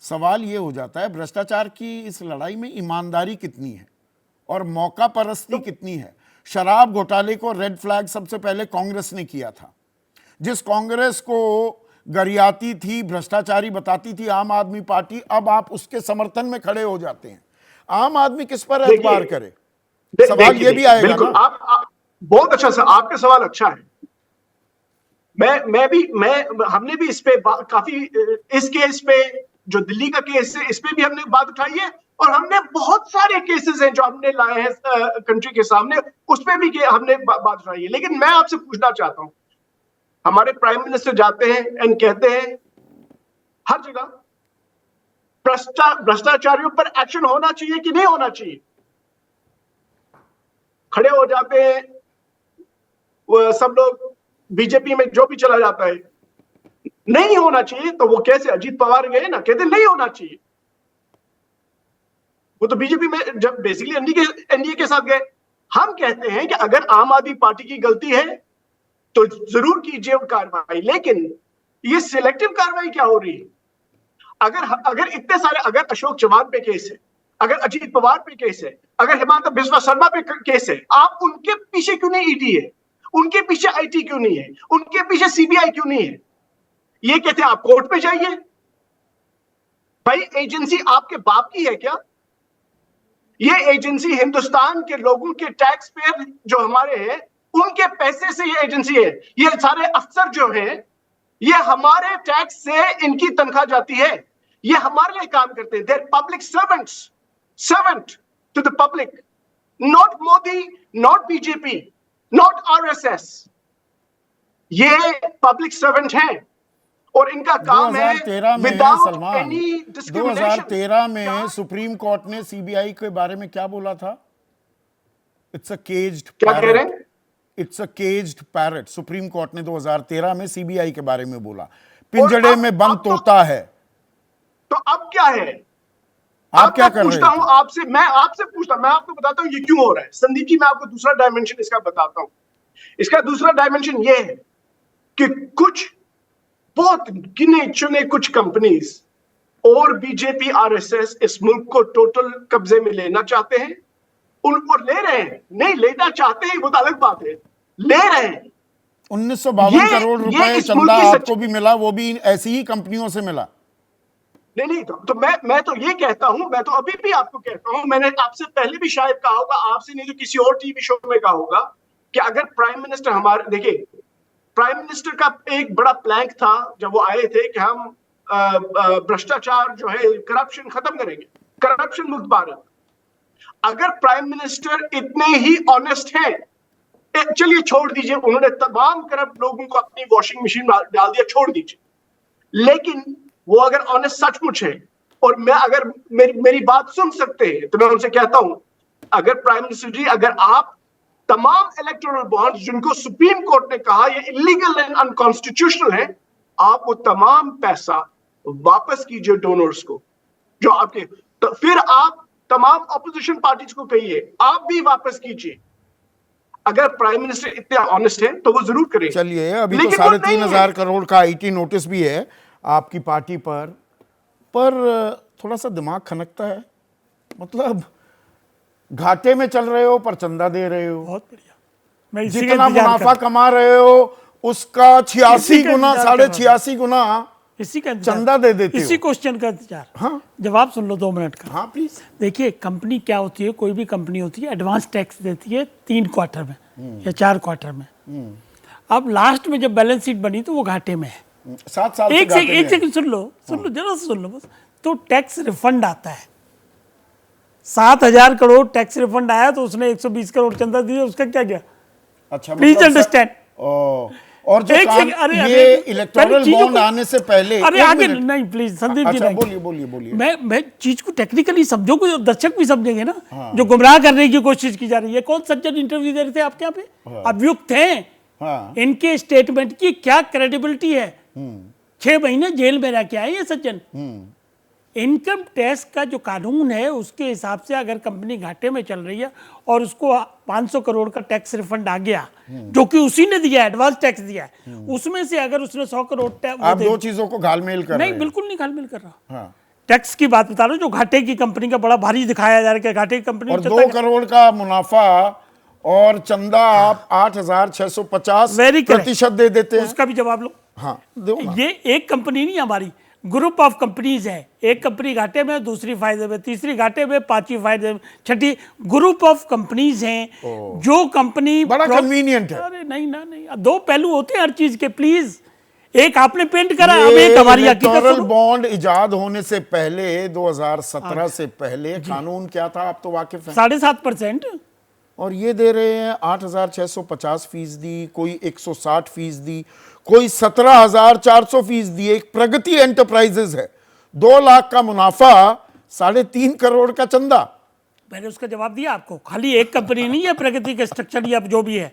सवाल ये हो जाता है भ्रष्टाचार की इस लड़ाई में ईमानदारी कितनी है और मौका परस्ती कितनी है। शराब घोटाले को रेड फ्लैग सबसे पहले कांग्रेस ने किया था। जिस कांग्रेस को गरियाती थी, भ्रष्टाचारी बताती थी आम आदमी पार्टी, अब आप उसके समर्थन में खड़े हो जाते हैं। आम आदमी किस पर एतबार करे? सवाल ये भी आएगा ना। आप बहुत अच्छा सर, आपका सवाल अच्छा है। हमने भी इस पे काफी, इस केस पे जो दिल्ली का केस है इस पे भी हमने बात उठाई है, और हमने बहुत सारे केसेस हैं जो हमने लाए हैं कंट्री के सामने, उस पे भी हमने बात उठाई है। लेकिन मैं आपसे पूछना चाहता हूं, हमारे प्राइम मिनिस्टर जाते हैं एंड कहते हैं हर जगह भ्रष्टाचारियों पर एक्शन होना चाहिए कि नहीं होना चाहिए। खड़े हो जाते हैं वो सब लोग, बीजेपी में जो भी चला जाता है नहीं होना चाहिए, तो वो कैसे अजीत पवार गए ना, कहते नहीं होना चाहिए। वो तो बीजेपी में जब बेसिकली एनडीए के साथ गए। हम कहते हैं कि अगर आम आदमी पार्टी की गलती है तो जरूर कीजिए कार्रवाई, लेकिन ये सिलेक्टिव कार्रवाई क्या हो रही है? अगर इतने सारे, अगर अशोक चौहान पे केस है, अगर अजीत पवार पे केस है, अगर हेमंत बिस्वा शर्मा पे केस है, आप उनके पीछे क्यों नहीं ईडी है? उनके पीछे आईटी क्यों नहीं है? उनके पीछे सीबीआई क्यों नहीं है? ये कहते हैं आप कोर्ट पे जाइए। भाई एजेंसी आपके बाप की है क्या? ये एजेंसी हिंदुस्तान के लोगों के टैक्स पेयर जो हमारे हैं उनके पैसे से ये एजेंसी है। ये सारे अफसर जो हैं ये हमारे टैक्स से इनकी तनख्वाह जाती है, ये हमारे लिए काम करते हैं। Their public servants, servant to the public, not Modi, not BJP, not RSS. ये पब्लिक सर्वेंट हैं और इनका काम है 2013 में सलमान, 2013 में सुप्रीम कोर्ट ने सीबीआई के बारे में क्या बोला था? इट्स अ केज्ड क्या कह रहे हैं? It's a caged parrot. Supreme court ने 2013 में सीबीआई के बारे में बोला, पिंजड़े में बंद तोता है। तो अब क्या है? आप क्या कर रहे हैं? मैं आपसे पूछता हूं, मैं आपको बताता हूं ये क्यों हो रहा है। संदीप जी, मैं आपको दूसरा डायमेंशन इसका बताता हूं। इसका दूसरा डायमेंशन ये है कि कुछ बहुत गिने चुने कुछ कंपनीज और बीजेपी आरएसएस इस मुल्क को टोटल कब्जे में लेना चाहते हैं। उनको ले रहे हैं, नहीं लेना चाहते हैं वो तो अलग बात है, ले रहे हैं। 1952 करोड़ रुपए चंदा आपको भी मिला, वो भी ऐसी ही कंपनियों से मिला। नहीं, तो मैं तो ये कहता हूं, मैं तो अभी भी आपको कहता हूं, मैंने आपसे पहले भी शायद कहा होगा, आपसे नहीं तो किसी और टीवी शो में कहा होगा कि अगर प्राइम मिनिस्टर हमारे, देखिए प्राइम मिनिस्टर का एक बड़ा प्लान था जब वो आए थे कि हम भ्रष्टाचार जो है, करप्शन खत्म करेंगे, करप्शन मुक्त भारत। अगर प्राइम मिनिस्टर इतने ही ऑनेस्ट हैं, चलिए छोड़ दीजिए, उन्होंने तमाम करप्ट लोगों को अपनी वॉशिंग मशीन डाल दिया, छोड़ दीजिए, लेकिन वो अगर ऑनेस्ट सचमुच है और मैं अगर मेरी बात सुन सकते हैं तो मैं उनसे कहता हूं, अगर प्राइम मिनिस्टर जी, अगर आप तमाम इलेक्टोरल बॉन्ड्स जिनको सुप्रीम कोर्ट ने कहा ये इलीगल एंड अनकॉन्स्टिट्यूशनल है, आप वो तमाम पैसा वापस कीजिए डोनर्स को जो आपके, तो फिर आप तमाम ऑपोजिशन पार्टीज को कहिए आप भी वापस कीजिए। अगर प्राइम मिनिस्टर इतने ऑनेस्ट है तो वो जरूर करें। चलिए, अभी तो 3,500 करोड़ का आईटी नोटिस भी है आपकी पार्टी पर थोड़ा सा दिमाग खनकता है। मतलब घाटे में चल रहे हो पर चंदा दे रहे हो। बहुत बढ़िया। मैं जितना मुनाफा कमा रहे हो उसका 86 गुना, 86.5 गुना इसी का चंदा दे देते हो। इसी क्वेश्चन का इंतजार। हाँ, जवाब सुन लो 2 मिनट का। हाँ प्लीज। देखिए, कंपनी क्या होती है, कोई भी कंपनी होती है, एडवांस टैक्स देती है 3 क्वार्टर में या 4 क्वार्टर में। अब लास्ट में जब बैलेंस शीट बनी तो वो घाटे में है। 7 साल एक सेकंड सुन लो जरा सुन लो बस। तो टैक्स रिफंड आता है, 7,000 करोड़ टैक्स रिफंड आया तो उसने 120 करोड़ चंदा दिया, उसका क्या गया? अच्छा, प्लीज अंडरस्टैंड। और जो काम ये इलेक्टोरल बॉन्ड आने से पहले, अरे आगे नहीं प्लीज संदीप जी, नहीं बोलिए। मैं चीज को टेक्निकली समझो, को दर्शक भी समझेंगे ना। हाँ। जो गुमराह करने की कोशिश की जा रही है, कौन सज्जन इंटरव्यू दे रहे थे आपके यहाँ पे? हाँ। अभियुक्त हैं। हाँ। इनके स्टेटमेंट की क्या क्रेडिबिलिटी है? 6 महीने जेल में रह के आए ये सज्जन। इनकम टैक्स का जो कानून है उसके हिसाब से अगर कंपनी घाटे में चल रही है और उसको 500 करोड़ का टैक्स रिफंड आ गया, जो कि उसी ने दिया, एडवांस टैक्स दिया है, उसमें से अगर उसने 100 करोड़ आप 2 चीजों को घालमेल कर रहे हैं। नहीं, बिल्कुल नहीं घालमेल कर रहा। हाँ। टैक्स की बात बता रहा हूँ, जो घाटे की कंपनी का बड़ा भारी दिखाया जा रहा है कि घाटे की कंपनी और में 2 चलता क्या? करोड़ का मुनाफा और चंदा आप 8,650 Very correct. प्रतिशत दे देते हैं। उसका भी जवाब लो। हाँ दो ना। ये एक कंपनी नहीं हमारी, ग्रुप ऑफ कंपनीज है। एक कंपनी घाटे में, दूसरी फायदे में, तीसरी घाटे में, पांचवी फायदे में, छठी, ग्रुप ऑफ कंपनीज हैं। जो कंपनी बड़ा कन्वीनियंट है। अरे नहीं ना, नहीं, दो पहलू होते हैं हर चीज के, प्लीज। एक आपने पेंट करा, अब एक हमारी हकीकत इलेक्टोरल सुनो। बॉन्ड इजाद होने से पहले 2017 से पहले कानून क्या था, आप तो वाकिफ हैं। 7.5%। और ये दे रहे हैं 8,650%, कोई 160%, कोई 17,400%। एक प्रगति एंटरप्राइजेज है, 2 लाख का मुनाफा, 3.5 करोड़ का चंदा। मैंने उसका जवाब दिया आपको। खाली एक कंपनी नहीं है प्रगति के स्ट्रक्चर या जो भी है,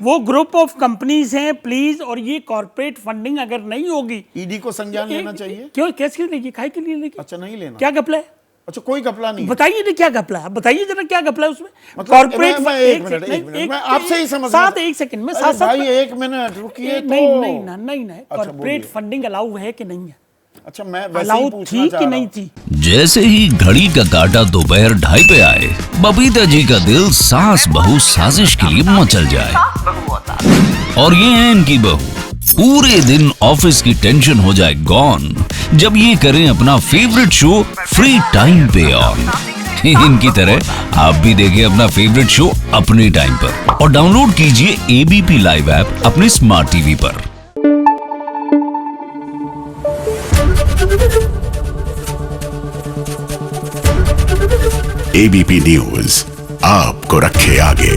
वो ग्रुप ऑफ कंपनीज हैं प्लीज। और ये कॉर्पोरेट फंडिंग अगर नहीं होगी, ईडी को संज्ञान लेना चाहिए। क्यों, कैसे लेगी, काहे के लिए लेगी? अच्छा नहीं लेना, क्या घपला है? अच्छा कोई घपला नहीं है। बताइए ना क्या घपला है, बताइए जरा क्या घपला है उसमें। मतलब कॉर्पोरेट मैं एक मिनट, मैं आपसे ही समझ साथ, एक सेकंड में साथ भाई 1 मिनट रुकिए। नहीं नहीं ना, नहीं ना, अच्छा, कॉर्पोरेट बोलिए। फंडिंग अलाउ है कि नहीं है? अच्छा मैं वैसे ही अलाउ पूछना थी चाह कि रहा नहीं हूं। थी? जैसे ही घड़ी का काटा दोपहर 2:30 पे आए, बबीता जी का दिल सास बहू साजिश के लिए मचल जाए। और ये है इनकी बहू, पूरे दिन ऑफिस की टेंशन हो जाए गॉन जब ये करें अपना फेवरेट शो फ्री टाइम पे ऑन। इनकी तरह आप भी देखें अपना फेवरेट शो अपने टाइम पर और डाउनलोड कीजिए एबीपी लाइव ऐप अपने स्मार्ट टीवी पर। एबीपी न्यूज आपको रखे आगे।